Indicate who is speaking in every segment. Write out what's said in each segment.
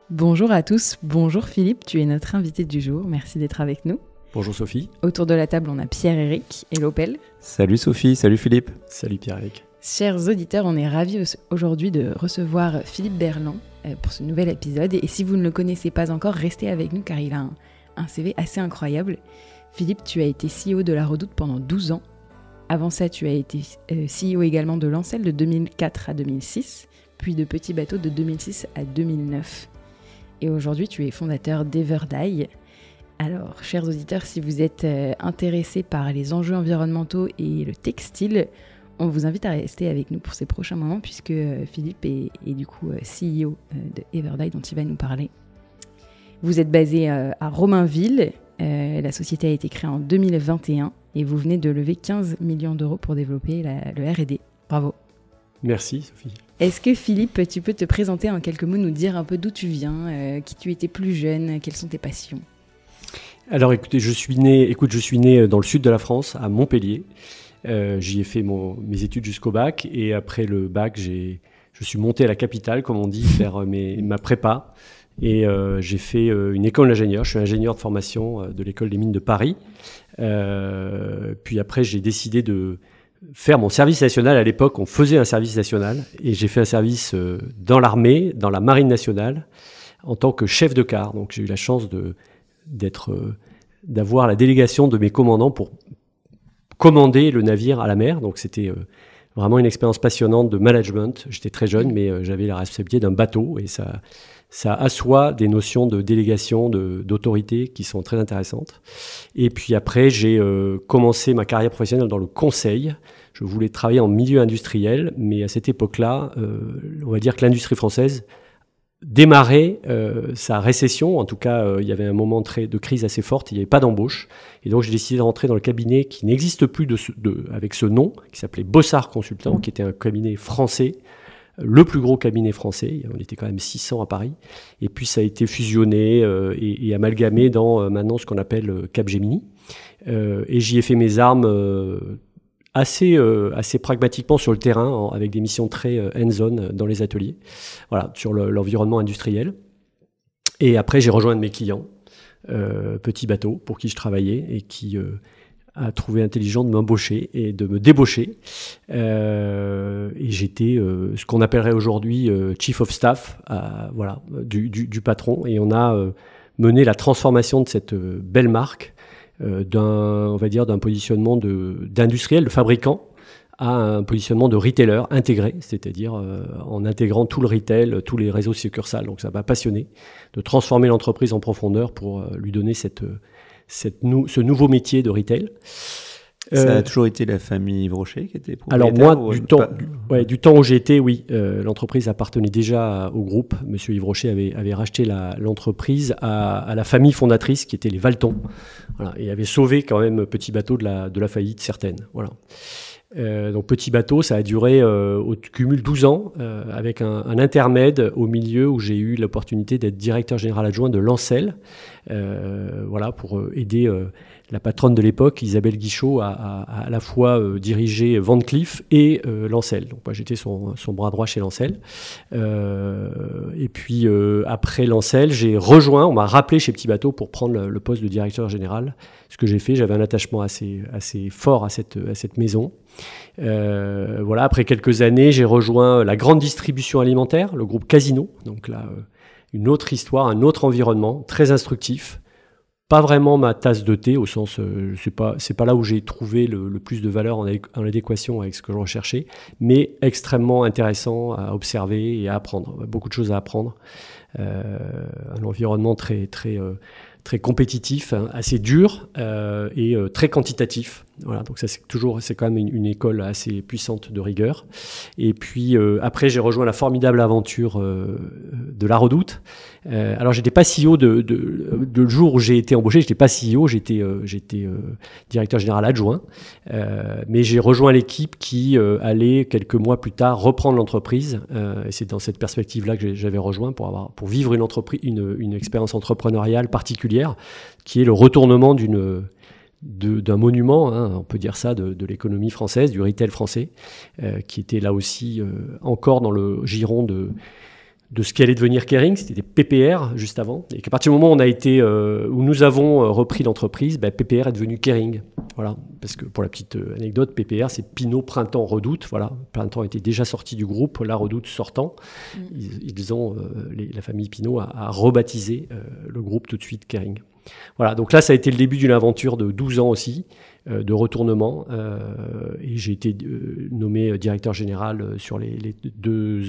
Speaker 1: Bonjour à tous, bonjour Philippe, tu es notre invité du jour, merci d'être avec nous.
Speaker 2: Bonjour Sophie.
Speaker 1: Autour de la table, on a Pierre-Éric et Lopel.
Speaker 3: Salut Sophie, salut Philippe.
Speaker 2: Salut Pierre-Éric.
Speaker 1: Chers auditeurs, on est ravis aujourd'hui de recevoir Philippe Berland pour ce nouvel épisode. Et si vous ne le connaissez pas encore, restez avec nous car il a un CV assez incroyable. Philippe, tu as été CEO de La Redoute pendant 12 ans. Avant ça, tu as été CEO également de Lancel de 2004 à 2006, puis de Petit Bateau de 2006 à 2009. Et aujourd'hui, tu es fondateur d'Everdye. Alors, chers auditeurs, si vous êtes intéressés par les enjeux environnementaux et le textile, on vous invite à rester avec nous pour ces prochains moments puisque Philippe est du coup CEO de Everdye dont il va nous parler. Vous êtes basé à Romainville, la société a été créée en 2021 et vous venez de lever 15 millions d'euros pour développer le R&D. Bravo.
Speaker 2: Merci Sophie.
Speaker 1: Est-ce que Philippe, tu peux te présenter en quelques mots, nous dire un peu d'où tu viens, qui tu étais plus jeune, quelles sont tes passions ?
Speaker 2: Alors écoutez, je suis né dans le sud de la France, à Montpellier. J'y ai fait mes études jusqu'au bac et après le bac, je suis monté à la capitale, comme on dit, faire ma prépa. Et j'ai fait une école d'ingénieur. Je suis ingénieur de formation de l'école des mines de Paris. Puis après, j'ai décidé de faire mon service national. À l'époque, on faisait un service national et j'ai fait un service dans la marine nationale en tant que chef de quart. Donc j'ai eu la chance d'avoir la délégation de mes commandants pour commander le navire à la mer. Donc c'était vraiment une expérience passionnante de management. J'étais très jeune, mais j'avais la responsabilité d'un bateau et ça assoit des notions de délégation, d'autorité qui sont très intéressantes. Et puis après, j'ai commencé ma carrière professionnelle dans le conseil. Je voulais travailler en milieu industriel, mais à cette époque-là, on va dire que l'industrie française démarrait sa récession. En tout cas, il y avait un moment de crise assez forte, il n'y avait pas d'embauche. Et donc, j'ai décidé de rentrer dans le cabinet qui n'existe plus avec ce nom, qui s'appelait Bossard Consultant, qui était un cabinet français, le plus gros cabinet français. On était quand même 600 à Paris. Et puis, ça a été fusionné et amalgamé dans maintenant ce qu'on appelle Capgemini. Et j'y ai fait mes armes assez pragmatiquement sur le terrain, avec des missions très hands-on dans les ateliers, voilà, sur l'environnement industriel. Et après, j'ai rejoint un de mes clients, Petit Bateau, pour qui je travaillais et qui a trouvé intelligent de m'embaucher et de me débaucher. Et j'étais ce qu'on appellerait aujourd'hui Chief of Staff, du patron. Et on a mené la transformation de cette belle marque d'un positionnement d'industriel, de fabricant, à un positionnement de retailer intégré, c'est-à-dire en intégrant tout le retail, tous les réseaux succursales. Donc ça m'a passionné de transformer l'entreprise en profondeur pour lui donner ce nouveau métier de retail.
Speaker 3: Ça a toujours été la famille Yves Rocher qui était propriétaire?
Speaker 2: Alors moi, du temps où j'ai été, oui, l'entreprise appartenait déjà au groupe. Monsieur Yves Rocher avait racheté l'entreprise à la famille fondatrice qui était les Valton, voilà, et avait sauvé quand même Petit Bateau de la faillite certaine. Voilà. Donc Petit Bateau, ça a duré au cumul 12 ans, avec un intermède au milieu où j'ai eu l'opportunité d'être directeur général adjoint de Lancel, pour aider la patronne de l'époque, Isabelle Guichot, à la fois diriger Van Cleef et Lancel. Donc moi j'étais son bras droit chez Lancel. Et puis après Lancel, on m'a rappelé chez Petit Bateau pour prendre le poste de directeur général. Ce que j'ai fait, j'avais un attachement assez fort à cette maison. Après quelques années, j'ai rejoint la grande distribution alimentaire, le groupe Casino. Donc là, une autre histoire, un autre environnement, très instructif. Pas vraiment ma tasse de thé, au sens, c'est pas là où j'ai trouvé le plus de valeur en adéquation avec ce que je recherchais, mais extrêmement intéressant à observer et à apprendre. Beaucoup de choses à apprendre. Un environnement très compétitif, hein, assez dur et très quantitatif. Voilà, donc ça c'est quand même une école assez puissante de rigueur. Et puis après j'ai rejoint la formidable aventure de La Redoute. Alors j'étais pas CEO de jour où j'ai été embauché, j'étais pas CEO, j'étais directeur général adjoint. Mais j'ai rejoint l'équipe qui allait quelques mois plus tard reprendre l'entreprise. Et c'est dans cette perspective-là que j'avais rejoint pour vivre une expérience entrepreneuriale particulière, qui est le retournement d'un monument, hein, on peut dire ça, de l'économie française, du retail français, qui était là aussi encore dans le giron ce qui allait devenir Kering, c'était des PPR juste avant, et qu'à partir du moment où nous avons repris l'entreprise, PPR est devenu Kering. Voilà, parce que pour la petite anecdote, PPR c'est Pinault Printemps Redoute. Voilà, Printemps était déjà sorti du groupe, la Redoute sortant. La famille Pinault a rebaptisé le groupe tout de suite Kering. Voilà, donc là ça a été le début d'une aventure de 12 ans aussi, de retournement, et j'ai été nommé directeur général sur les deux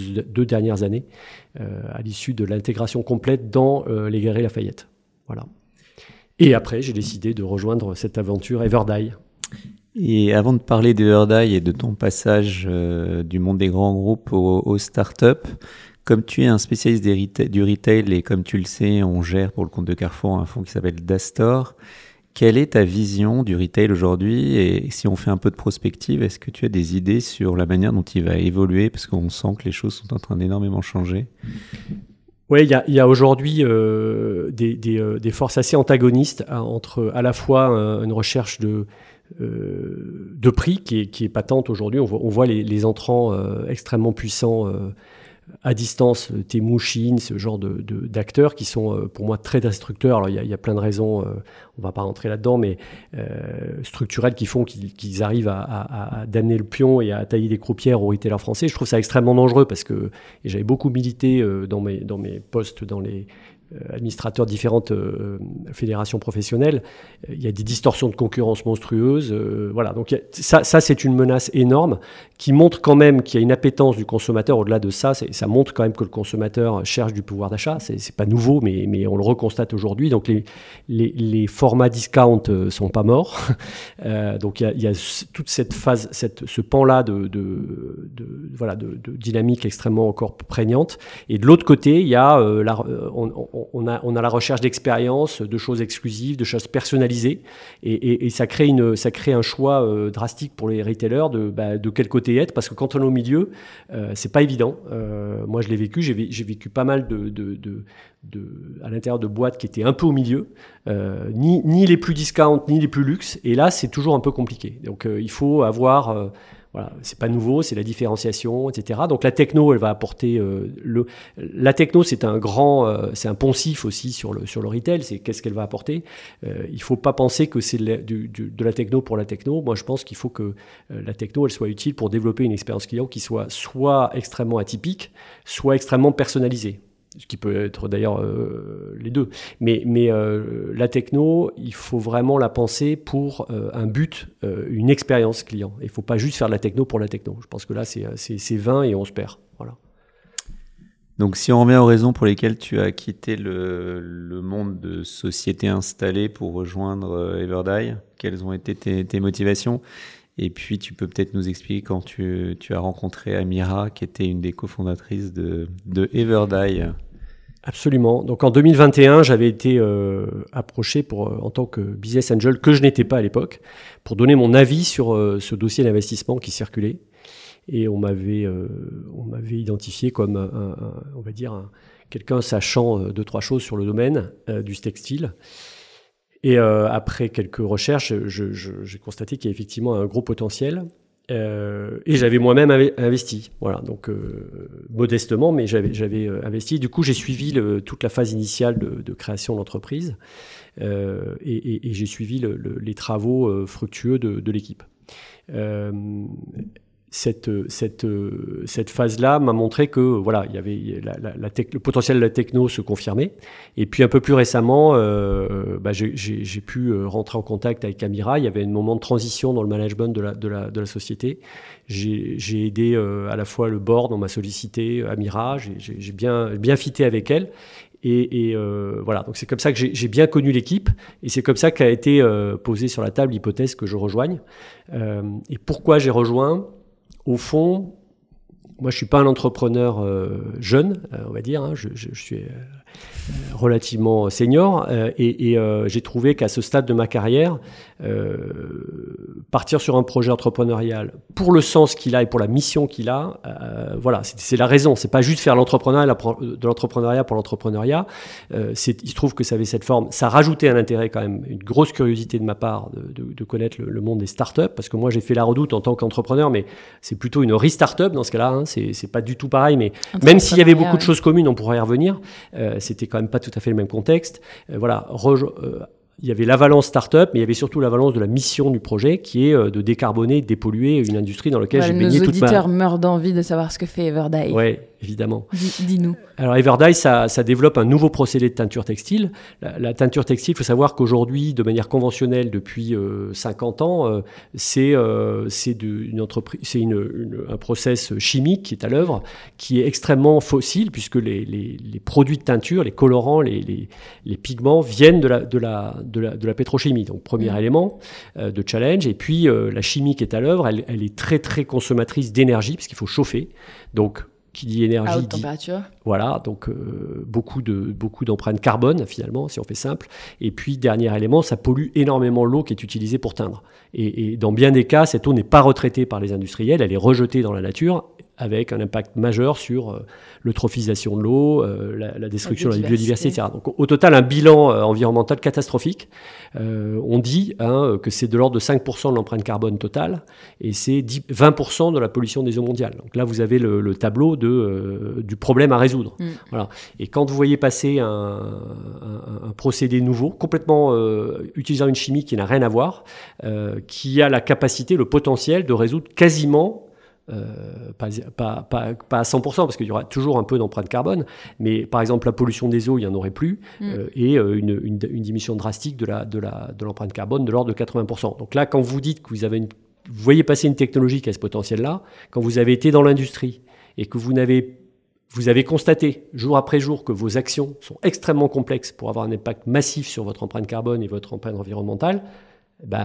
Speaker 2: dernières années, à l'issue de l'intégration complète dans les Galeries Lafayette. Voilà. Et après, j'ai décidé de rejoindre cette aventure Everdye.
Speaker 3: Et avant de parler d'Everday et de ton passage du monde des grands groupes aux startups, comme tu es un spécialiste du retail et comme tu le sais, on gère pour le compte de Carrefour un fonds qui s'appelle Dastor. Quelle est ta vision du retail aujourd'hui? Et si on fait un peu de prospective, est-ce que tu as des idées sur la manière dont il va évoluer? Parce qu'on sent que les choses sont en train d'énormément changer.
Speaker 2: Oui, il y a aujourd'hui des forces assez antagonistes entre à la fois une recherche de prix qui est patente aujourd'hui. On voit les entrants extrêmement puissants à distance, Temu, Shein, ce genre d'acteurs qui sont pour moi très destructeurs. Alors il y a plein de raisons, on va pas rentrer là-dedans, mais structurelles qui font qu'ils arrivent à damner le pion et à tailler des croupières aux retailers français. Je trouve ça extrêmement dangereux parce que j'avais beaucoup milité dans mes postes dans les administrateurs de différentes fédérations professionnelles. Il y a des distorsions de concurrence monstrueuses. Voilà. Donc ça c'est une menace énorme qui montre quand même qu'il y a une appétence du consommateur. Au-delà de ça, ça montre quand même que le consommateur cherche du pouvoir d'achat. C'est pas nouveau, mais on le reconstate aujourd'hui. Donc les formats discount sont pas morts. Donc il y a toute cette phase, ce pan-là de dynamique extrêmement encore prégnante. Et de l'autre côté, il y a on a la recherche d'expérience, de choses exclusives, de choses personnalisées, et ça crée un choix drastique pour les retailers de quel côté être, parce que quand on est au milieu, c'est pas évident. Moi, je l'ai vécu, j'ai vécu pas mal à l'intérieur de boîtes qui étaient un peu au milieu, ni les plus discount, ni les plus luxe, et là, c'est toujours un peu compliqué. Donc, il faut avoir... Voilà, c'est pas nouveau, c'est la différenciation, etc. Donc la techno, elle va apporter la techno, c'est un poncif aussi sur le retail. C'est qu'est-ce qu'elle va apporter. Il faut pas penser que c'est de la techno pour la techno. Moi, je pense qu'il faut que la techno, elle soit utile pour développer une expérience client qui soit extrêmement atypique, soit extrêmement personnalisée. Ce qui peut être d'ailleurs les deux. Mais la techno, il faut vraiment la penser pour un but, une expérience client. Il ne faut pas juste faire de la techno pour la techno. Je pense que là, c'est vain et on se perd. Voilà.
Speaker 3: Donc si on revient aux raisons pour lesquelles tu as quitté le monde de société installée pour rejoindre Everday, quelles ont été tes motivations? Et puis, tu peux peut-être nous expliquer quand tu as rencontré Amira, qui était une des cofondatrices de Everday.
Speaker 2: Absolument. Donc, en 2021, j'avais été approché en tant que business angel, que je n'étais pas à l'époque, pour donner mon avis sur ce dossier d'investissement qui circulait. Et on m'avait identifié comme, on va dire, quelqu'un sachant 2-3 choses sur le domaine du textile. Et après quelques recherches, j'ai constaté qu'il y a effectivement un gros potentiel. Et j'avais moi-même investi. Voilà, donc modestement, mais j'avais investi. Du coup, j'ai suivi toute la phase initiale de création de l'entreprise et j'ai suivi les travaux fructueux de l'équipe. Cette phase-là m'a montré que voilà, il y avait le potentiel de la techno se confirmait. Et puis un peu plus récemment, j'ai pu rentrer en contact avec Amira. Il y avait un moment de transition dans le management de la société. J'ai aidé à la fois le board, on m'a sollicité Amira. J'ai bien fité avec elle. Et voilà, donc c'est comme ça que j'ai bien connu l'équipe, et c'est comme ça qu'a été posée sur la table l'hypothèse que je rejoigne. Et pourquoi j'ai rejoint? Au fond, moi je suis pas un entrepreneur jeune, on va dire, hein, je suis relativement senior, et j'ai trouvé qu'à ce stade de ma carrière, partir sur un projet entrepreneurial pour le sens qu'il a et pour la mission qu'il a, voilà, c'est la raison. C'est pas juste faire de l'entrepreneuriat pour l'entrepreneuriat. Il se trouve que ça avait cette forme. Ça rajoutait un intérêt quand même, une grosse curiosité de ma part de connaître le monde des startups, parce que moi j'ai fait la Redoute en tant qu'entrepreneur, mais c'est plutôt une re-startup dans ce cas-là. Hein. c'est pas du tout pareil, mais même s'il y avait beaucoup de choses communes, on pourrait y revenir. C'était quand même pas tout à fait le même contexte. Voilà. Il y avait la valence start-up, mais il y avait surtout la valence de la mission du projet, qui est de décarboner, de dépolluer une industrie dans laquelle j'ai baigné toute ma...
Speaker 1: Nos auditeurs meurent d'envie de savoir ce que fait Everdye.
Speaker 2: Oui, évidemment.
Speaker 1: Dis-nous.
Speaker 2: Alors Everdye, ça développe un nouveau procédé de teinture textile. La teinture textile, il faut savoir qu'aujourd'hui, de manière conventionnelle, depuis 50 ans, c'est un process chimique qui est à l'œuvre, qui est extrêmement fossile, puisque les produits de teinture, les colorants, les pigments viennent de la pétrochimie. Donc premier élément de challenge. Et puis la chimie qui est à l'œuvre, elle est très très consommatrice d'énergie, parce qu'il faut chauffer. Donc qui dit énergie,
Speaker 1: à haute température.
Speaker 2: Voilà, donc beaucoup d'empreintes carbone finalement, si on fait simple. Et puis dernier élément, ça pollue énormément l'eau qui est utilisée pour teindre. Et dans bien des cas, cette eau n'est pas retraitée par les industriels, elle est rejetée dans la nature, avec un impact majeur sur l'eutrophisation de l'eau, la destruction de la biodiversité, etc. Donc au total, un bilan environnemental catastrophique. On dit que c'est de l'ordre de 5% de l'empreinte carbone totale, et c'est 20% de la pollution des eaux mondiales. Donc là, vous avez le tableau du problème à résoudre. Voilà. Et quand vous voyez passer un procédé nouveau, complètement utilisant une chimie qui n'a rien à voir, qui a la capacité, le potentiel de résoudre quasiment pas à 100%, parce qu'il y aura toujours un peu d'empreinte carbone, mais par exemple la pollution des eaux, il n'y en aurait plus, et une diminution drastique de l'empreinte carbone de l'ordre de 80%. Donc là, quand vous dites que vous voyez passer une technologie qui a ce potentiel-là, quand vous avez été dans l'industrie et que vous avez constaté jour après jour que vos actions sont extrêmement complexes pour avoir un impact massif sur votre empreinte carbone et votre empreinte environnementale,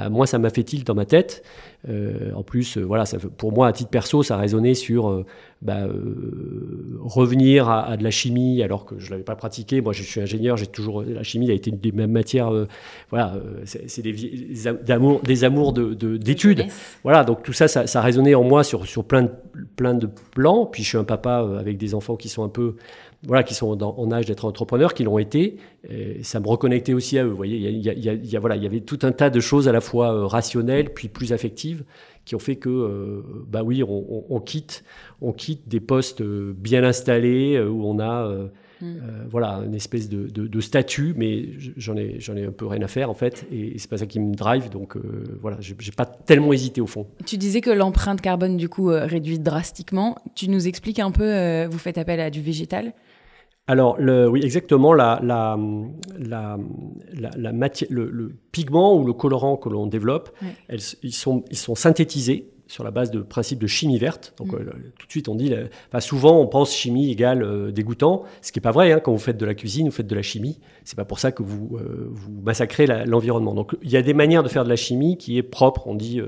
Speaker 2: moi, ça m'a fait tilt dans ma tête. En plus, voilà, pour moi, à titre perso, ça a résonné sur revenir à de la chimie alors que je ne l'avais pas pratiqué. Moi, je suis ingénieur, la chimie a été une des mêmes matières. C'est des amours d'études. Voilà, donc tout ça a résonné en moi sur plein de plans. Puis je suis un papa avec des enfants qui sont un peu... Voilà, qui sont en âge d'être entrepreneurs, qui l'ont été. Ça me reconnectait aussi à eux. Vous voyez, il y avait tout un tas de choses à la fois rationnelles, puis plus affectives, qui ont fait que, on quitte des postes bien installés où on a, une espèce de statut, mais j'en ai un peu rien à faire en fait, et c'est pas ça qui me drive. Donc j'ai pas tellement hésité au fond.
Speaker 1: Tu disais que l'empreinte carbone du coup réduit drastiquement. Tu nous expliques un peu, vous faites appel à du végétal?
Speaker 2: Alors, oui, exactement. La matière, le pigment ou le colorant que l'on développe, ils sont synthétisés sur la base de principes de chimie verte. Donc, tout de suite, on dit... souvent, on pense chimie égale dégoûtant, ce qui n'est pas vrai. Quand vous faites de la cuisine, vous faites de la chimie. Ce n'est pas pour ça que vous massacrez l'environnement. Donc, il y a des manières de faire de la chimie qui est propre. On dit...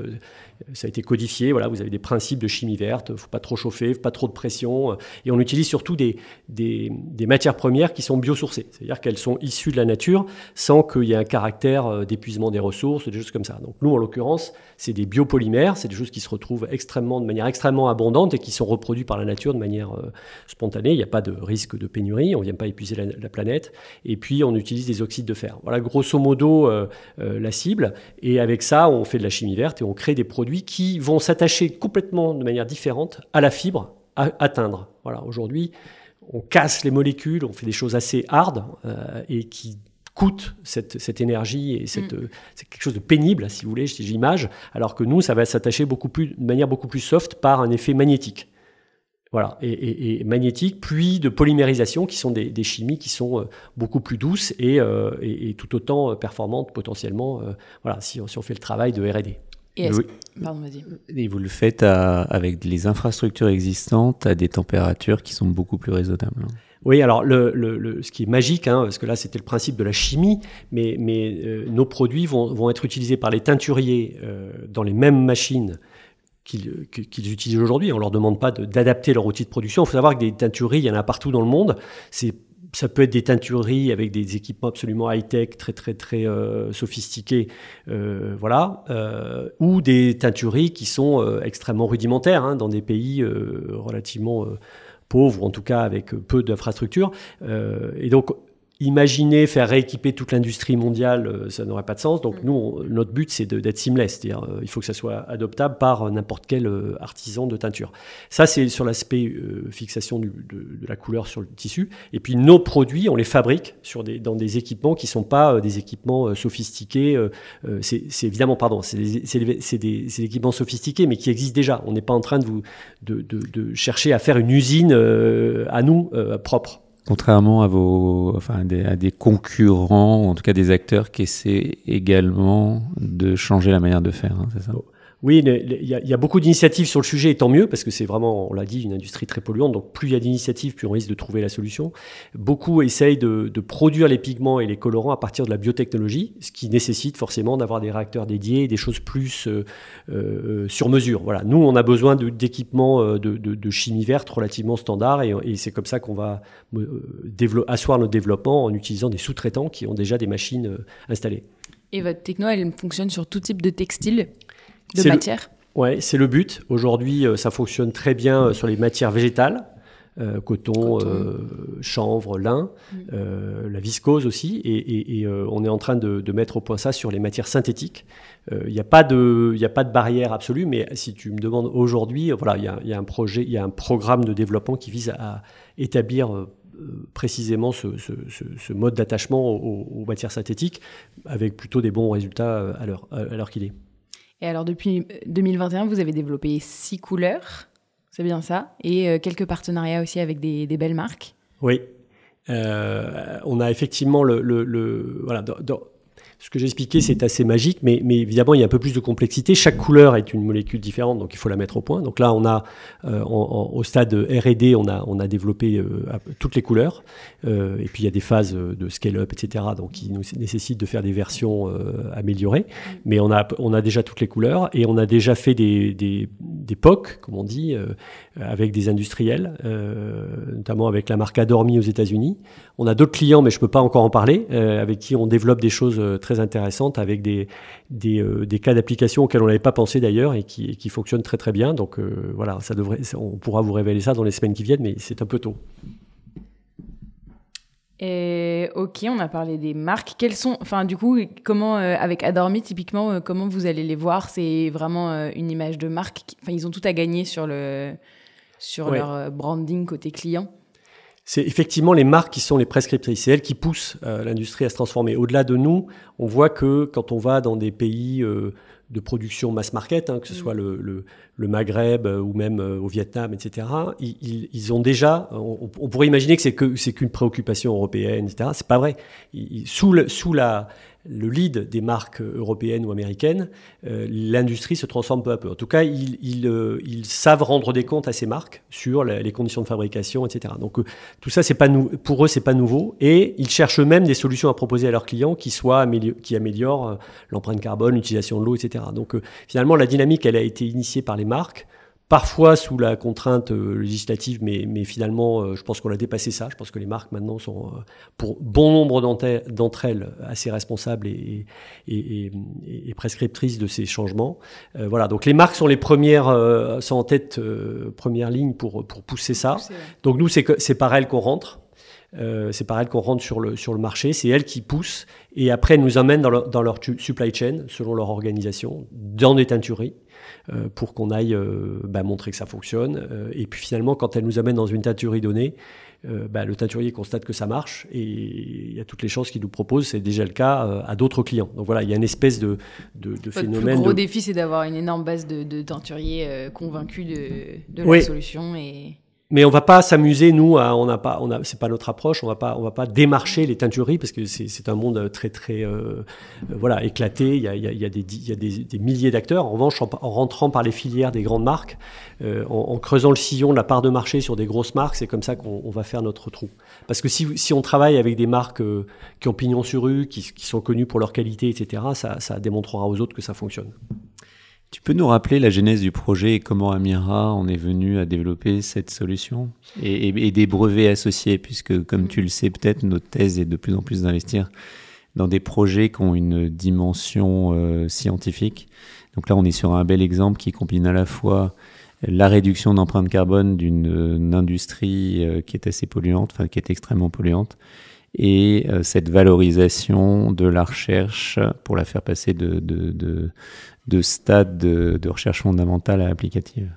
Speaker 2: ça a été codifié, voilà, vous avez des principes de chimie verte, il ne faut pas trop chauffer, pas trop de pression, et on utilise surtout des matières premières qui sont biosourcées, c'est-à-dire qu'elles sont issues de la nature sans qu'il y ait un caractère d'épuisement des ressources, des choses comme ça. Donc nous, en l'occurrence, c'est des biopolymères, c'est des choses qui se retrouvent de manière extrêmement abondante et qui sont reproduites par la nature de manière spontanée, il n'y a pas de risque de pénurie, on ne vient pas épuiser la planète, et puis on utilise des oxydes de fer. Voilà grosso modo la cible, et avec ça, on fait de la chimie verte et on crée des produits qui vont s'attacher complètement de manière différente à la fibre, à atteindre. Voilà, aujourd'hui, on casse les molécules, on fait des choses assez hard et qui coûtent cette énergie et c'est quelque chose de pénible, si vous voulez, j'image, alors que nous, ça va s'attacher de manière beaucoup plus soft par un effet magnétique. Voilà, et magnétique, puis de polymérisation, qui sont des chimies qui sont beaucoup plus douces et tout autant performantes potentiellement, si on fait le travail de R&D.
Speaker 1: Pardon, vas-y.
Speaker 3: Et vous le faites avec les infrastructures existantes à des températures qui sont beaucoup plus raisonnables.
Speaker 2: Oui, alors ce qui est magique, parce que là c'était le principe de la chimie, mais nos produits vont être utilisés par les teinturiers dans les mêmes machines qu'ils utilisent aujourd'hui. On ne leur demande pas d'adapter leur outil de production. Il faut savoir que des teintureries, il y en a partout dans le monde. Ça peut être des teintureries avec des équipements absolument high-tech, très, très, très sophistiqués, ou des teintureries qui sont extrêmement rudimentaires dans des pays relativement pauvres, ou en tout cas avec peu d'infrastructures. Et donc, imaginer faire rééquiper toute l'industrie mondiale, ça n'aurait pas de sens. Donc nous, notre but, c'est d'être seamless, c'est-à-dire il faut que ça soit adoptable par n'importe quel artisan de teinture. Ça, c'est sur l'aspect fixation de la couleur sur le tissu. Et puis nos produits, on les fabrique dans des équipements qui ne sont pas des équipements sophistiqués. C'est évidemment, c'est des équipements sophistiqués, mais qui existent déjà. On n'est pas en train de chercher à faire une usine à nous propre.
Speaker 3: Contrairement à des concurrents, ou en tout cas des acteurs qui essaient également de changer la manière de faire, c'est ça ?
Speaker 2: Oui, il y a beaucoup d'initiatives sur le sujet, et tant mieux, parce que c'est vraiment, on l'a dit, une industrie très polluante. Donc plus il y a d'initiatives, plus on risque de trouver la solution. Beaucoup essayent de produire les pigments et les colorants à partir de la biotechnologie, ce qui nécessite forcément d'avoir des réacteurs dédiés, des choses plus sur mesure. Voilà. Nous, on a besoin d'équipements de chimie verte relativement standards, et c'est comme ça qu'on va asseoir notre développement en utilisant des sous-traitants qui ont déjà des machines installées.
Speaker 1: Et votre techno, elle fonctionne sur tout type de textile ? De matière.
Speaker 2: Oui, c'est le but. Aujourd'hui, ça fonctionne très bien sur les matières végétales, coton. Chanvre, lin, la viscose aussi. Et on est en train de mettre au point ça sur les matières synthétiques. Il n'y a pas de barrière absolue, mais si tu me demandes aujourd'hui, voilà, il y a un projet, il y a un programme de développement qui vise à établir précisément ce mode d'attachement aux matières synthétiques, avec plutôt des bons résultats à l'heure qu'il est.
Speaker 1: Et alors, depuis 2021, vous avez développé 6 couleurs, c'est bien ça, et quelques partenariats aussi avec des belles marques.
Speaker 2: Oui. On a effectivement voilà, ce que j'ai expliqué, c'est assez magique, mais évidemment, il y a un peu plus de complexité. Chaque couleur est une molécule différente, donc il faut la mettre au point. Donc là, on a, au stade R&D, on a développé toutes les couleurs. Et puis, il y a des phases de scale-up, etc., donc qui nous nécessitent de faire des versions améliorées. Mais on a déjà toutes les couleurs, et on a déjà fait des POC, comme on dit, avec des industriels, notamment avec la marque Adormi aux États-Unis. On a d'autres clients, mais je ne peux pas encore en parler, avec qui on développe des choses très intéressantes, avec des cas d'application auxquels on n'avait pas pensé d'ailleurs, et qui fonctionnent très très bien. Donc voilà, on pourra vous révéler ça dans les semaines qui viennent, mais c'est un peu tôt.
Speaker 1: Et, ok, on a parlé des marques. Du coup, comment, avec Adormi, typiquement, comment vous allez les voir ? C'est vraiment une image de marque. Ils ont tout à gagner sur leur branding côté client.
Speaker 2: C'est effectivement les marques qui sont les prescriptrices. C'est elles qui poussent l'industrie à se transformer. Au-delà de nous, on voit que quand on va dans des pays de production mass market, que ce soit le Maghreb ou même au Vietnam, etc., ils ont déjà... On pourrait imaginer que c'est qu'une préoccupation européenne, etc. C'est pas vrai. Sous le lead des marques européennes ou américaines, l'industrie se transforme peu à peu. En tout cas, ils savent rendre des comptes à ces marques sur les conditions de fabrication, etc. Donc tout ça, pour eux, c'est pas nouveau, et ils cherchent eux-mêmes des solutions à proposer à leurs clients qui améliorent l'empreinte carbone, l'utilisation de l'eau, etc. Donc finalement, la dynamique, elle a été initiée par les marques, parfois sous la contrainte législative, mais finalement, je pense qu'on a dépassé ça. Je pense que les marques, maintenant, sont, pour bon nombre d'entre elles, assez responsables et prescriptrices de ces changements. Voilà, donc les marques sont les premières, sont en tête, première ligne pour pousser ça. Donc nous, c'est par elles qu'on rentre. C'est par elles qu'on rentre sur le marché. C'est elles qui poussent, et après, elles nous emmènent dans leur supply chain, selon leur organisation, dans des teintureries, pour qu'on aille montrer que ça fonctionne. Et puis finalement, quand elles nous amènent dans une teinturerie donnée, le teinturier constate que ça marche, et il y a toutes les chances qu'il nous propose, c'est déjà le cas, à d'autres clients. Donc voilà, il y a une espèce de phénomène.
Speaker 1: Le plus gros défi, c'est d'avoir une énorme base de teinturiers convaincus de la solution.
Speaker 2: Mais on va pas s'amuser, nous, c'est pas notre approche. On va pas démarcher les teintureries, parce que c'est un monde très très éclaté. Il y a des milliers d'acteurs. En revanche, en rentrant par les filières des grandes marques, en creusant le sillon de la part de marché sur des grosses marques, c'est comme ça qu'on va faire notre trou. Parce que si on travaille avec des marques qui ont pignon sur rue, qui sont connues pour leur qualité, etc., ça démontrera aux autres que ça fonctionne.
Speaker 3: Tu peux nous rappeler la genèse du projet et comment Amira en est venu à développer cette solution et des brevets associés, puisque, comme tu le sais peut-être, notre thèse est de plus en plus d'investir dans des projets qui ont une dimension scientifique. Donc là, on est sur un bel exemple qui combine à la fois la réduction d'empreinte carbone d'une industrie qui est assez polluante, qui est extrêmement polluante, et cette valorisation de la recherche pour la faire passer de stade de recherche fondamentale à applicative.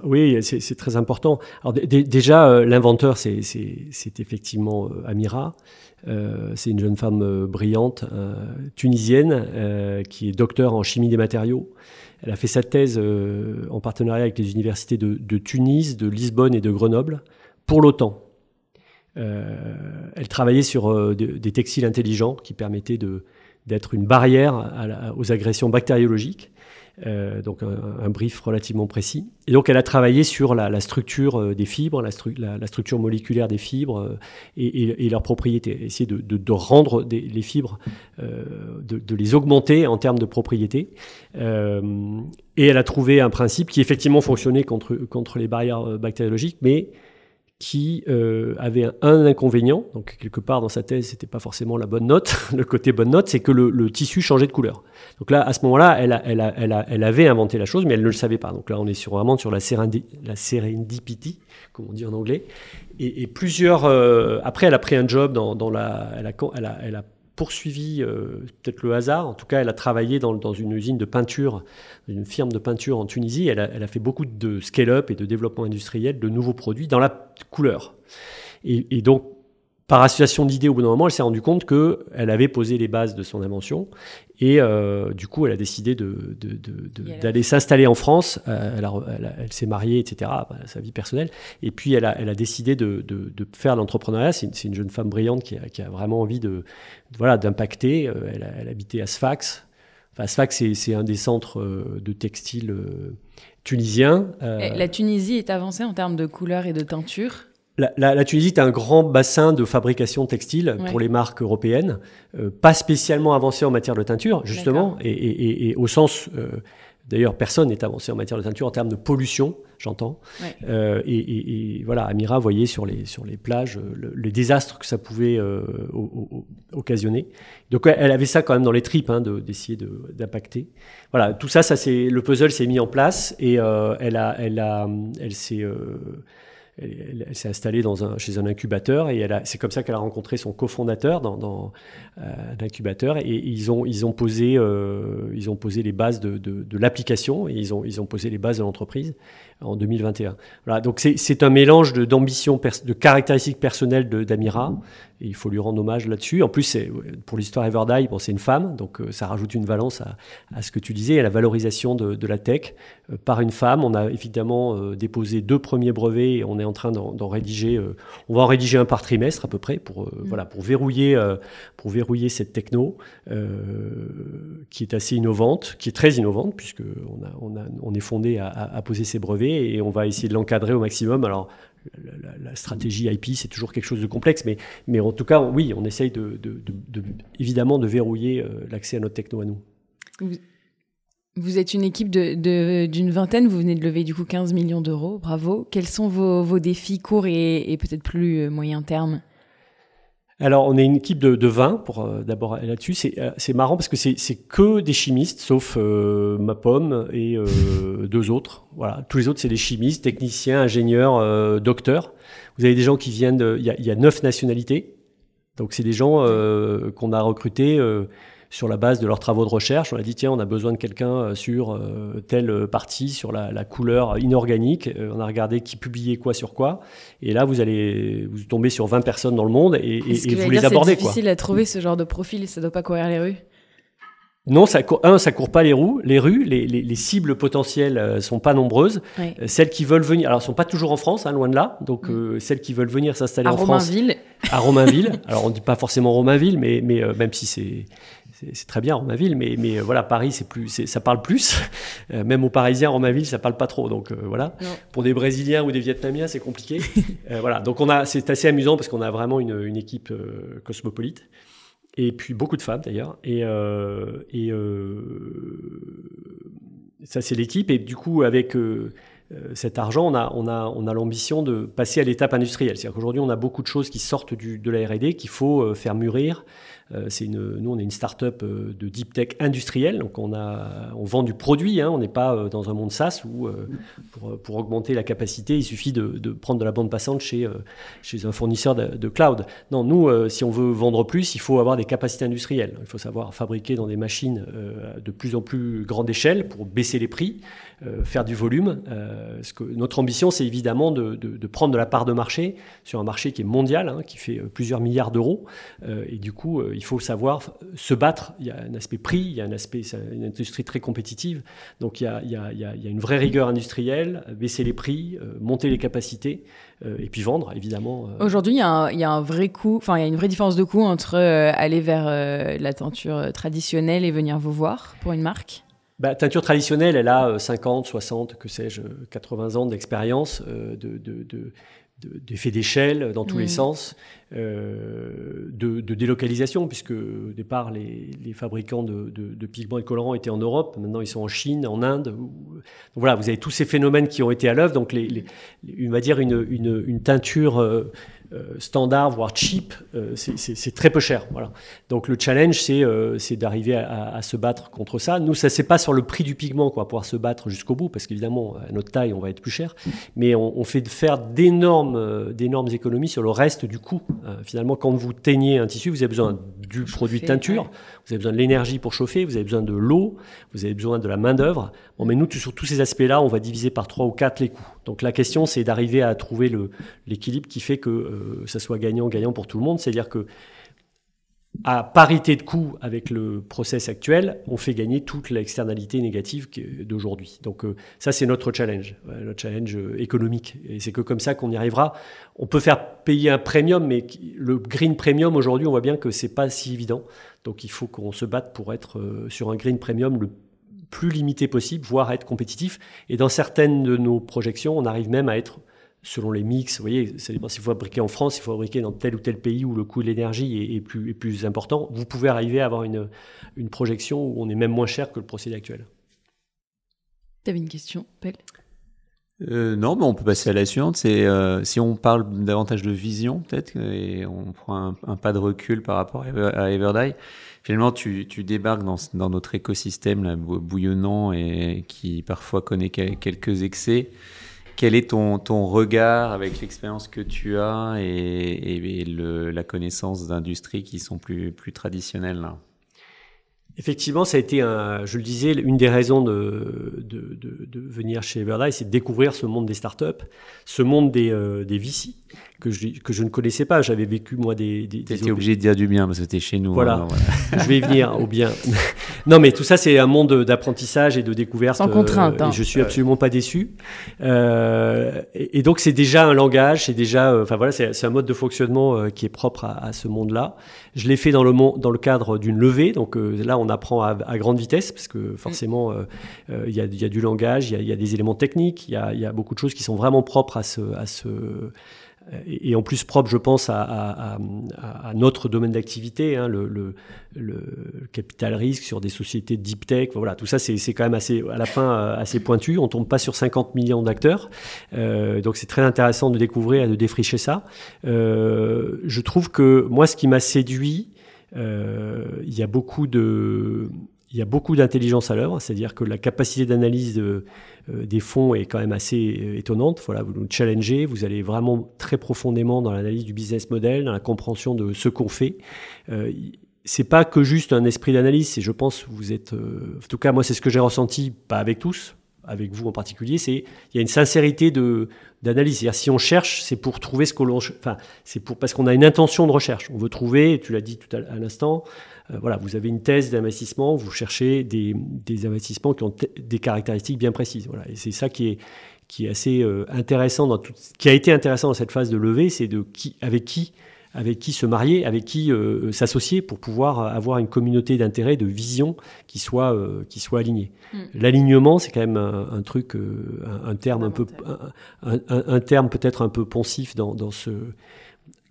Speaker 2: Oui, c'est très important. Alors, déjà, l'inventeur, c'est effectivement Amira. C'est une jeune femme brillante, tunisienne, qui est docteur en chimie des matériaux. Elle a fait sa thèse en partenariat avec les universités de Tunis, de Lisbonne et de Grenoble pour l'OTAN. Elle travaillait sur des textiles intelligents qui permettaient d'être une barrière aux agressions bactériologiques. Donc un brief relativement précis. Et donc elle a travaillé sur la structure des fibres, la structure moléculaire des fibres et leurs propriétés. Essayer de rendre les fibres, de les augmenter en termes de propriétés. Et elle a trouvé un principe qui effectivement fonctionnait contre les barrières bactériologiques, mais qui avait un inconvénient. Donc quelque part dans sa thèse, c'était pas forcément la bonne note. Le côté bonne note, c'est que le tissu changeait de couleur. Donc là, à ce moment-là, elle avait inventé la chose, mais elle ne le savait pas. Donc là, on est vraiment sur la serendipity, comme on dit en anglais. Et plusieurs. Après, elle a pris un job elle a poursuivi peut-être le hasard. En tout cas, elle a travaillé dans une usine de peinture, une firme de peinture en Tunisie. Elle a fait beaucoup de scale-up et de développement industriel de nouveaux produits dans la couleur. Et donc, par association d'idées, au bout d'un moment, elle s'est rendue compte qu'elle avait posé les bases de son invention. Et du coup, elle a décidé d'aller s'installer en France. Elle s'est mariée, etc., sa vie personnelle. Et puis, elle a décidé de faire l'entrepreneuriat. C'est une jeune femme brillante qui a vraiment envie d'impacter. Elle habitait à Sfax. Enfin, Sfax, c'est un des centres de textile tunisiens.
Speaker 1: La Tunisie est avancée en termes de couleurs et de teinture.
Speaker 2: La Tunisie est un grand bassin de fabrication textile pour les marques européennes, pas spécialement avancé en matière de teinture, justement, et au sens... D'ailleurs, personne n'est avancé en matière de teinture en termes de pollution, j'entends. Ouais. Et voilà, Amira voyait sur les plages les désastres que ça pouvait occasionner. Donc elle avait ça quand même dans les tripes, d'essayer d'impacter. Voilà, tout ça le puzzle s'est mis en place et elle s'est installée chez un incubateur et c'est comme ça qu'elle a rencontré son cofondateur dans l'incubateur et ils ont posé les bases de l'application et ils ont posé les bases de l'entreprise en 2021. Voilà, donc c'est un mélange d'ambition, de caractéristiques personnelles d'Amira et il faut lui rendre hommage là-dessus. En plus, pour l'histoire Everday, c'est une femme, donc ça rajoute une valence à ce que tu disais, à la valorisation de la tech par une femme. On a évidemment déposé 2 premiers brevets et on est en train d'en rédiger. On va en rédiger un par trimestre à peu près pour verrouiller cette techno qui est assez innovante, qui est très innovante puisque on est fondé à poser ces brevets et on va essayer de l'encadrer au maximum. Alors la stratégie IP, c'est toujours quelque chose de complexe, mais en tout cas, oui, on essaye évidemment de verrouiller l'accès à notre techno à nous.
Speaker 1: Vous êtes une équipe d'une vingtaine, vous venez de lever du coup 15 millions d'euros, bravo. Quels sont vos défis courts et peut-être plus moyen terme ?
Speaker 2: Alors, on est une équipe de 20, pour d'abord là-dessus. C'est marrant parce que c'est que des chimistes, sauf ma pomme et 2 autres. Voilà. Tous les autres, c'est des chimistes, techniciens, ingénieurs, docteurs. Vous avez des gens qui viennent il y a 9 nationalités. Donc, c'est des gens qu'on a recrutés sur la base de leurs travaux de recherche. On a dit, tiens, on a besoin de quelqu'un sur telle partie, sur la couleur inorganique. On a regardé qui publiait quoi sur quoi. Et là, vous tombez sur 20 personnes dans le monde et vous les abordez.
Speaker 1: C'est difficile à trouver ce genre de profil, ça ne doit pas courir les rues.
Speaker 2: Non, ça court pas les rues. Les cibles potentielles sont pas nombreuses. Oui. Celles qui veulent venir, alors elles sont pas toujours en France, loin de là. Donc celles qui veulent venir s'installer en France. À Romainville. Alors on dit pas forcément Romainville, mais même si c'est très bien Romainville, mais voilà, Paris ça parle plus. Même aux Parisiens, Romainville, ça parle pas trop. Donc voilà. Non. Pour des Brésiliens ou des Vietnamiens, c'est compliqué. Voilà. Donc c'est assez amusant parce qu'on a vraiment une équipe cosmopolite. Et puis beaucoup de femmes d'ailleurs. Et ça c'est l'équipe. Et du coup avec cet argent, on a l'ambition de passer à l'étape industrielle. C'est-à-dire qu'aujourd'hui, on a beaucoup de choses qui sortent de la R&D qu'il faut faire mûrir. Nous, on est une start-up de deep tech industrielle, donc on vend du produit, on n'est pas dans un monde SaaS où pour augmenter la capacité, il suffit de prendre de la bande passante chez un fournisseur de cloud. Non, nous, si on veut vendre plus, il faut avoir des capacités industrielles. Il faut savoir fabriquer dans des machines de plus en plus grande échelle pour baisser les prix, faire du volume. Notre ambition, c'est évidemment de prendre de la part de marché sur un marché qui est mondial, qui fait plusieurs milliards d'euros. Et du coup, il faut savoir se battre. Il y a un aspect prix, il y a un aspect, c'est une industrie très compétitive. Donc il y a une vraie rigueur industrielle, baisser les prix, monter les capacités et puis vendre, évidemment.
Speaker 1: Aujourd'hui, il y a un vrai coût, enfin il y a une vraie différence de coût entre aller vers la teinture traditionnelle et venir vous voir pour une marque.
Speaker 2: Teinture traditionnelle, elle a 50, 60, 80 ans d'expérience, d'effet d'échelle dans tous les sens, de délocalisation, puisque au départ, les fabricants de pigments et colorants étaient en Europe, maintenant ils sont en Chine, en Inde. Donc voilà, vous avez tous ces phénomènes qui ont été à l'œuvre. Donc on va dire une teinture standard, voire cheap, c'est très peu cher. Voilà. Donc le challenge, c'est d'arriver à se battre contre ça. Nous, ça c'est pas sur le prix du pigment qu'on va pouvoir se battre jusqu'au bout, parce qu'évidemment, à notre taille, on va être plus cher. Mais on fait faire d'énormes économies sur le reste du coût. Finalement, quand vous teignez un tissu, vous avez besoin du produit de teinture, vous avez besoin de l'énergie pour chauffer, vous avez besoin de l'eau, vous avez besoin de la main-d'œuvre. Bon, mais nous, sur tous ces aspects-là, on va diviser par 3 ou 4 les coûts. Donc la question, c'est d'arriver à trouver l'équilibre qui fait que ça soit gagnant-gagnant pour tout le monde. C'est-à-dire que à parité de coût avec le process actuel, on fait gagner toute l'externalité négative d'aujourd'hui. Donc ça, c'est notre challenge économique. Et c'est que comme ça qu'on y arrivera. On peut faire payer un premium, mais le green premium, aujourd'hui, on voit bien que c'est pas si évident. Donc il faut qu'on se batte pour être sur un green premium le plus limité possible, voire être compétitif. Et dans certaines de nos projections, on arrive même à être, selon les mix, vous voyez, ça dépend s'il faut fabriquer en France, s'il faut fabriquer dans tel ou tel pays où le coût de l'énergie est plus important. Vous pouvez arriver à avoir une projection où on est même moins cher que le procédé actuel.
Speaker 1: Tu avais une question, Pelle ?
Speaker 3: Non, mais on peut passer à la suivante. C'est si on parle davantage de vision, peut-être, et on prend un pas de recul par rapport à Everday. Finalement, tu débarques dans notre écosystème là, bouillonnant et qui parfois connaît quelques excès. Quel est ton regard avec l'expérience que tu as et la connaissance d'industries qui sont plus traditionnelles là ?
Speaker 2: Effectivement, ça a été, je le disais, une des raisons de venir chez Everday, c'est de découvrir ce monde des startups, ce monde des VC que je ne connaissais pas. J'avais vécu moi
Speaker 3: T'étais obligé de dire du bien parce que t'es chez nous.
Speaker 2: Voilà,
Speaker 3: alors, voilà.
Speaker 2: Je vais y venir au bien. Non, mais tout ça, c'est un monde d'apprentissage et de découverte.
Speaker 1: Sans contrainte.
Speaker 2: Et je suis absolument pas déçu. Et donc, c'est déjà un langage, c'est déjà, enfin voilà, c'est un mode de fonctionnement qui est propre à ce monde-là. Je l'ai fait dans le cadre d'une levée. Donc là, on apprend à grande vitesse parce que forcément, il y a du langage, il y a des éléments techniques, il y a beaucoup de choses qui sont vraiment propres à ce et en plus propre, je pense, à notre domaine d'activité, le capital risque sur des sociétés de deep tech. Voilà, tout ça, c'est quand même à la fin assez pointu. On tombe pas sur 50 millions d'acteurs, donc c'est très intéressant de découvrir et de défricher ça. Je trouve que moi, ce qui m'a séduit, il y a beaucoup d'intelligence à l'œuvre, c'est-à-dire que la capacité d'analyse des fonds est quand même assez étonnante. Voilà, vous nous challengez, vous allez vraiment très profondément dans l'analyse du business model, dans la compréhension de ce qu'on fait. C'est pas que juste un esprit d'analyse, c'est, je pense, vous êtes, en tout cas moi c'est ce que j'ai ressenti, pas avec tous, avec vous en particulier, il y a une sincérité d'analyse. C'est-à-dire si on cherche, c'est pour trouver ce que l'on, enfin parce qu'on a une intention de recherche. On veut trouver, tu l'as dit tout à l'instant. Voilà, vous avez une thèse d'investissement, vous cherchez des investissements qui ont des caractéristiques bien précises. Voilà, et c'est ça qui est assez intéressant qui a été intéressant dans cette phase de levée, c'est avec qui se marier, avec qui s'associer pour pouvoir avoir une communauté d'intérêts, de vision qui soit alignée. L'alignement, c'est quand même un truc, un terme un terme peut-être un peu poncif dans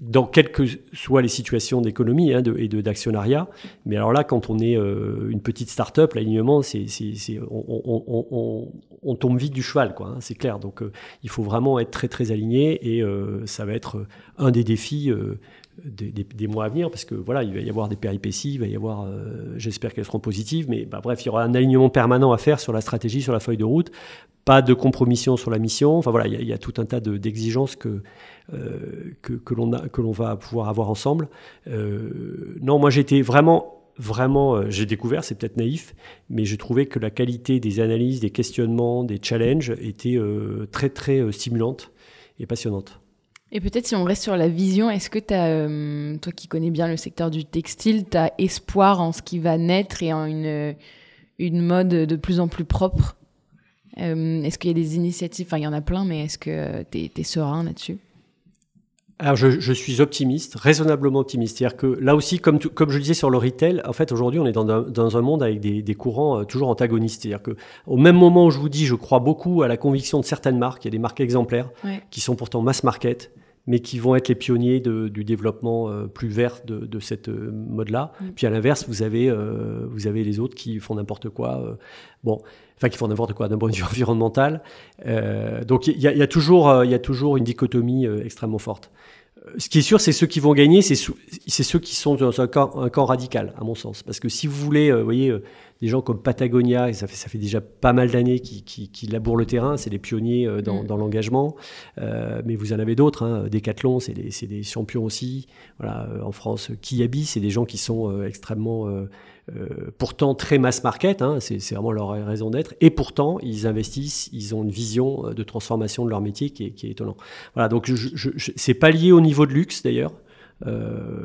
Speaker 2: dans quelles que soient les situations d'économie et d'actionnariat. Mais alors là, quand on est une petite start-up, l'alignement, on tombe vite du cheval, quoi, c'est clair. Donc, il faut vraiment être très, très aligné et ça va être un des défis des mois à venir parce que voilà, il va y avoir des péripéties, il va y avoir, j'espère qu'elles seront positives, mais bref, il y aura un alignement permanent à faire sur la stratégie, sur la feuille de route. Pas de compromission sur la mission. Enfin voilà, il y a tout un tas d'exigences que l'on va pouvoir avoir ensemble. Non, moi j'étais vraiment, j'ai découvert, c'est peut-être naïf, mais j'ai trouvé que la qualité des analyses, des questionnements, des challenges était très très stimulante et passionnante.
Speaker 1: Et peut-être si on reste sur la vision, est-ce que tu as, toi qui connais bien le secteur du textile, tu as espoir en ce qui va naître et en une mode de plus en plus propre? Est-ce qu'il y a des initiatives, enfin il y en a plein, mais est-ce que tu es serein là-dessus?
Speaker 2: Alors je suis optimiste, raisonnablement optimiste. C'est-à-dire que là aussi, comme je disais sur le retail, en fait aujourd'hui on est dans un monde avec des courants toujours antagonistes. C'est-à-dire qu'au même moment où je vous dis je crois beaucoup à la conviction de certaines marques, il y a des marques exemplaires qui sont pourtant mass market, mais qui vont être les pionniers du développement plus vert de cette mode-là. Puis à l'inverse, vous avez les autres qui font n'importe quoi. Qui font n'importe quoi d'un point de vue environnemental. Donc il y a toujours une dichotomie extrêmement forte. Ce qui est sûr, c'est ceux qui vont gagner, c'est ceux qui sont dans un camp radical, à mon sens. Parce que si vous voulez, vous voyez, des gens comme Patagonia, et ça fait déjà pas mal d'années qui labourent le terrain, c'est des pionniers dans l'engagement. Mais vous en avez d'autres, hein. Decathlon, c'est des champions aussi. Voilà, en France, Kiabi, c'est des gens qui sont extrêmement... pourtant très mass market, hein, c'est vraiment leur raison d'être, et pourtant ils investissent, ils ont une vision de transformation de leur métier qui est étonnant. Voilà, donc c'est pas lié au niveau de luxe d'ailleurs.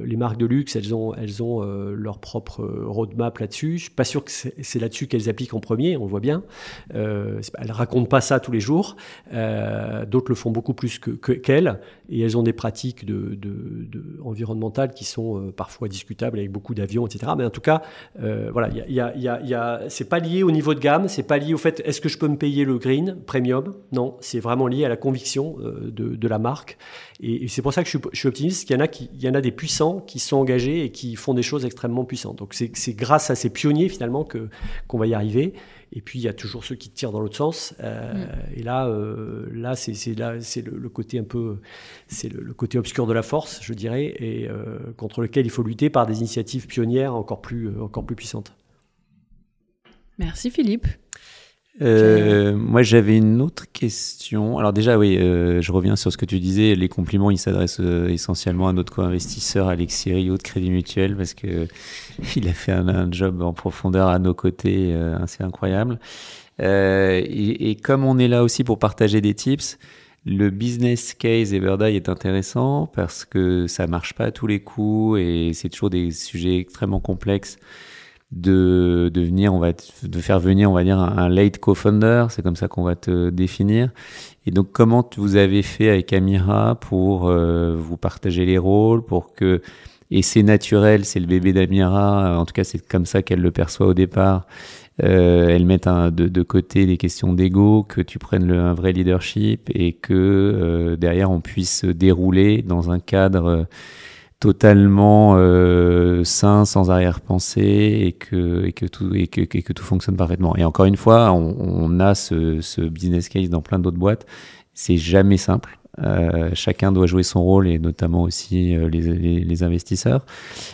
Speaker 2: Les marques de luxe, elles ont leur propre roadmap là-dessus. Je suis pas sûr que c'est là-dessus qu'elles appliquent en premier, on le voit bien. Elles racontent pas ça tous les jours. D'autres le font beaucoup plus qu'elles, et elles ont des pratiques environnementales qui sont parfois discutables avec beaucoup d'avions, etc. Mais en tout cas, voilà, c'est pas lié au niveau de gamme, c'est pas lié au fait est-ce que je peux me payer le green premium. Non, c'est vraiment lié à la conviction de la marque. Et c'est pour ça que je suis optimiste. Il y en a des puissants qui sont engagés et qui font des choses extrêmement puissantes. Donc c'est grâce à ces pionniers finalement qu'on va y arriver. Et puis il y a toujours ceux qui tirent dans l'autre sens. Et là c'est le côté un peu, c'est le côté obscur de la force, je dirais, et contre lequel il faut lutter par des initiatives pionnières encore plus puissantes.
Speaker 1: Merci Philippe.
Speaker 3: Moi, j'avais une autre question. Alors déjà, oui, je reviens sur ce que tu disais. Les compliments, ils s'adressent essentiellement à notre co-investisseur Alexis Rio de Crédit Mutuel parce que il a fait un job en profondeur à nos côtés assez incroyable. Et comme on est là aussi pour partager des tips, le business case Everday est intéressant parce que ça marche pas à tous les coups et c'est toujours des sujets extrêmement complexes. De faire venir, on va dire, un late co-founder, c'est comme ça qu'on va te définir. Et donc, comment vous avez fait avec Amira pour vous partager les rôles, et c'est naturel, c'est le bébé d'Amira, en tout cas, c'est comme ça qu'elle le perçoit au départ. Elle met de côté des questions d'ego, que tu prennes un vrai leadership et que derrière, on puisse dérouler dans un cadre totalement sain, sans arrière-pensée et que tout fonctionne parfaitement. Et encore une fois, on a ce business case dans plein d'autres boîtes. C'est jamais simple. Chacun doit jouer son rôle et notamment aussi les investisseurs.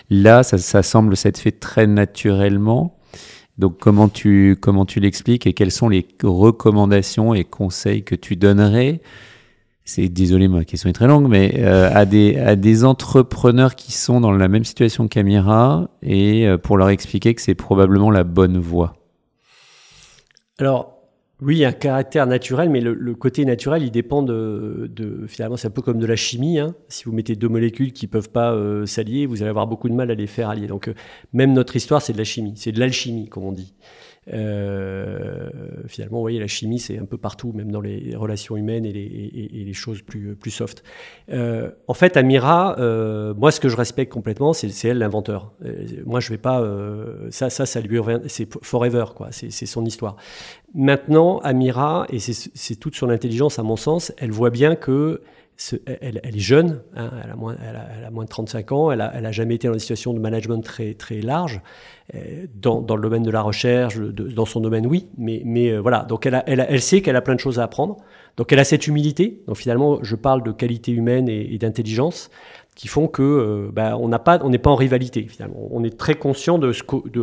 Speaker 3: Là, ça semble s'être fait très naturellement. Donc, comment tu l'expliques et quelles sont les recommandations et conseils que tu donnerais? Désolé, ma question est très longue, mais à des entrepreneurs qui sont dans la même situation qu'Amira et pour leur expliquer que c'est probablement la bonne voie.
Speaker 2: Alors, oui, il y a un caractère naturel, mais le côté naturel, il dépend finalement, c'est un peu comme de la chimie. Hein. Si vous mettez deux molécules qui ne peuvent pas s'allier, vous allez avoir beaucoup de mal à les faire allier. Donc, même notre histoire, c'est de la chimie, c'est de l'alchimie, comme on dit. Finalement, vous voyez, la chimie, c'est un peu partout, même dans les relations humaines et les choses plus soft. En fait, Amira, moi, ce que je respecte complètement, c'est elle l'inventeur. Moi, je vais pas... ça lui revient, c'est forever, quoi. C'est son histoire. Maintenant, Amira, et c'est toute son intelligence, à mon sens, elle voit bien que elle est jeune, hein, elle a moins de 35 ans, elle a jamais été dans une situation de management très, très large, dans le domaine de la recherche, dans son domaine, oui, mais voilà, donc elle sait qu'elle a plein de choses à apprendre, donc elle a cette humilité, donc finalement, je parle de qualité humaine et d'intelligence, qui font que on n'est pas en rivalité, finalement, on est très conscient de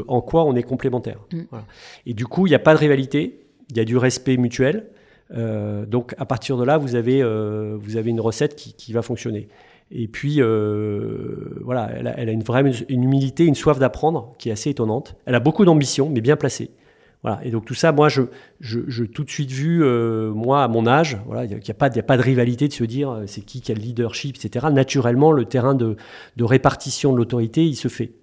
Speaker 2: en quoi on est complémentaires. Voilà. Et du coup, il n'y a pas de rivalité, il y a du respect mutuel. Donc à partir de là, vous avez une recette qui va fonctionner. Et puis voilà, elle a une humilité, une soif d'apprendre qui est assez étonnante. Elle a beaucoup d'ambition, mais bien placée. Voilà. Et donc tout ça, moi, je tout de suite vu, moi à mon âge, voilà, il y a pas de rivalité de se dire c'est qui a le leadership, etc. Naturellement, le terrain de répartition de l'autorité, il se fait.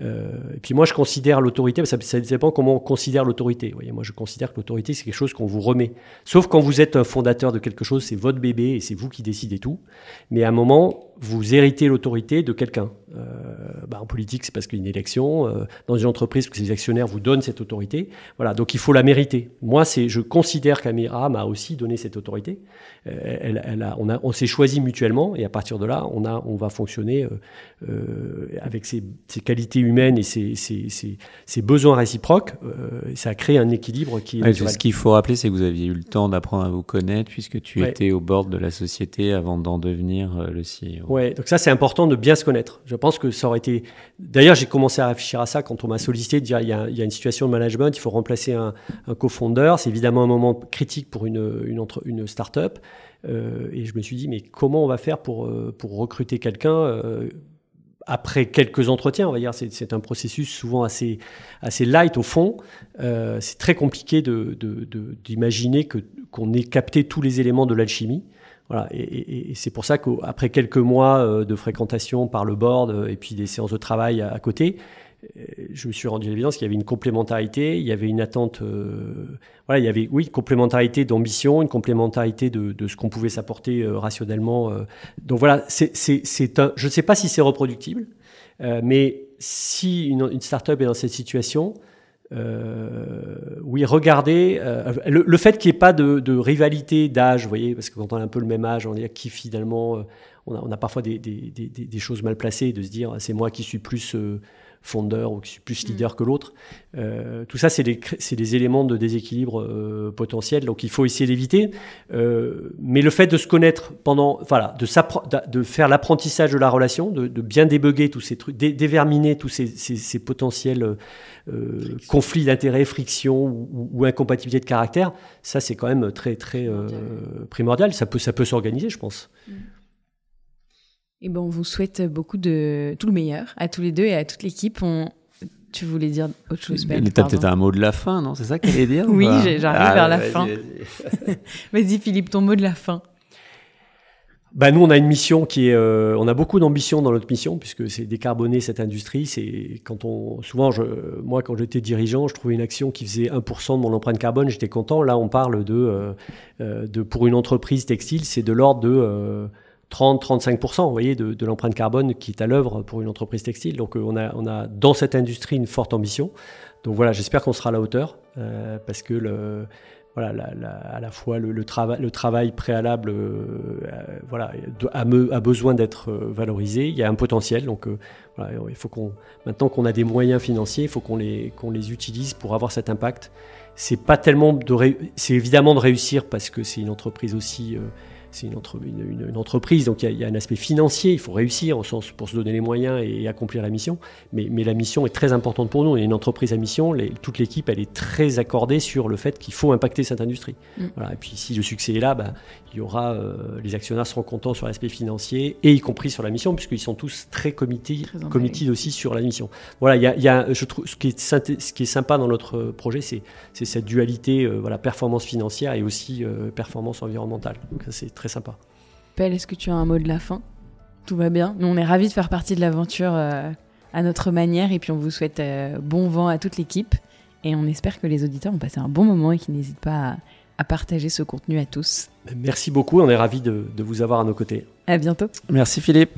Speaker 2: Et puis moi je considère l'autorité, ça dépend comment on considère l'autorité. Vous voyez, moi je considère que l'autorité c'est quelque chose qu'on vous remet. Sauf quand vous êtes un fondateur de quelque chose, c'est votre bébé et c'est vous qui décidez tout. Mais à un moment, vous héritez l'autorité de quelqu'un. En politique, c'est parce qu'il y a une élection. Dans une entreprise, parce que les actionnaires vous donnent cette autorité. Voilà, donc il faut la mériter. Moi, je considère qu'Amira m'a aussi donné cette autorité. On s'est choisi mutuellement et à partir de là, on va fonctionner avec ses qualités humaines et ses besoins réciproques. Ça a créé un équilibre qui est naturel.
Speaker 3: Ce qu'il faut rappeler, c'est que vous aviez eu le temps d'apprendre à vous connaître puisque tu étais au board de la société avant d'en devenir le CEO.
Speaker 2: Ouais, donc ça c'est important de bien se connaître. Je pense que ça aurait été. D'ailleurs, j'ai commencé à réfléchir à ça quand on m'a sollicité, de dire il y a une situation de management, il faut remplacer un co-founder. C'est évidemment un moment critique pour une start-up. Et je me suis dit mais comment on va faire pour recruter quelqu'un après quelques entretiens, on va dire, c'est un processus souvent assez light au fond. C'est très compliqué d'imaginer qu'on ait capté tous les éléments de l'alchimie. Voilà, et c'est pour ça qu'après quelques mois de fréquentation par le board et puis des séances de travail à côté, je me suis rendu à l'évidence qu'il y avait une complémentarité, il y avait une attente, il y avait une complémentarité d'ambition, une complémentarité de ce qu'on pouvait s'apporter rationnellement. Donc voilà, je ne sais pas si c'est reproductible, mais si une start-up est dans cette situation, regardez le fait qu'il n'y ait pas de rivalité d'âge, vous voyez, parce que quand on a un peu le même âge, on est qui finalement, on a parfois des choses mal placées, de se dire c'est moi qui suis plus founder ou qui suis plus leader que l'autre. Tout ça, c'est des éléments de déséquilibre potentiel, donc il faut essayer d'éviter. Mais le fait de se connaître de faire l'apprentissage de la relation, de bien débugger tous ces trucs, déverminer tous ces potentiels conflits d'intérêts, frictions ou incompatibilités de caractère, ça c'est quand même très très primordial. Ça peut s'organiser, je pense.
Speaker 1: Et on vous souhaite tout le meilleur à tous les deux et à toute l'équipe. Tu voulais dire autre chose, Ben?
Speaker 3: T'as peut-être un mot de la fin, non? C'est ça qu'elle allait dire?
Speaker 1: Oui, j'arrive vers la fin. Vas-y Philippe, ton mot de la fin.
Speaker 2: Nous, on a une mission on a beaucoup d'ambition dans notre mission, puisque c'est décarboner cette industrie. C'est moi, quand j'étais dirigeant, je trouvais une action qui faisait 1% de mon empreinte carbone, j'étais content. Là, on parle pour une entreprise textile, c'est de l'ordre de 30-35%, vous voyez, de l'empreinte carbone qui est à l'œuvre pour une entreprise textile. Donc, on a dans cette industrie une forte ambition. Donc voilà, j'espère qu'on sera à la hauteur, parce que à la fois le travail préalable a besoin d'être valorisé. Il y a un potentiel, donc il faut maintenant qu'on a des moyens financiers, il faut qu'on les utilise pour avoir cet impact. C'est pas tellement c'est évidemment de réussir parce que c'est une entreprise aussi. C'est une entreprise, donc il y a un aspect financier, il faut réussir au sens pour se donner les moyens et accomplir la mission, mais la mission est très importante pour nous. On est une entreprise à mission, toute l'équipe elle est très accordée sur le fait qu'il faut impacter cette industrie. Voilà. Et puis si le succès est là, il y aura, les actionnaires seront contents sur l'aspect financier et y compris sur la mission, puisqu'ils sont tous très committed aussi sur la mission. Voilà, je trouve ce qui est sympa dans notre projet, c'est cette dualité, performance financière et aussi performance environnementale. Donc ça, c'est très sympa.
Speaker 1: Pelle, est-ce que tu as un mot de la fin? Tout va bien. Nous, on est ravis de faire partie de l'aventure à notre manière et puis on vous souhaite bon vent à toute l'équipe et on espère que les auditeurs ont passé un bon moment et qu'ils n'hésitent pas à partager ce contenu à tous.
Speaker 2: Merci beaucoup, on est ravis de vous avoir à nos côtés.
Speaker 1: À bientôt.
Speaker 3: Merci Philippe.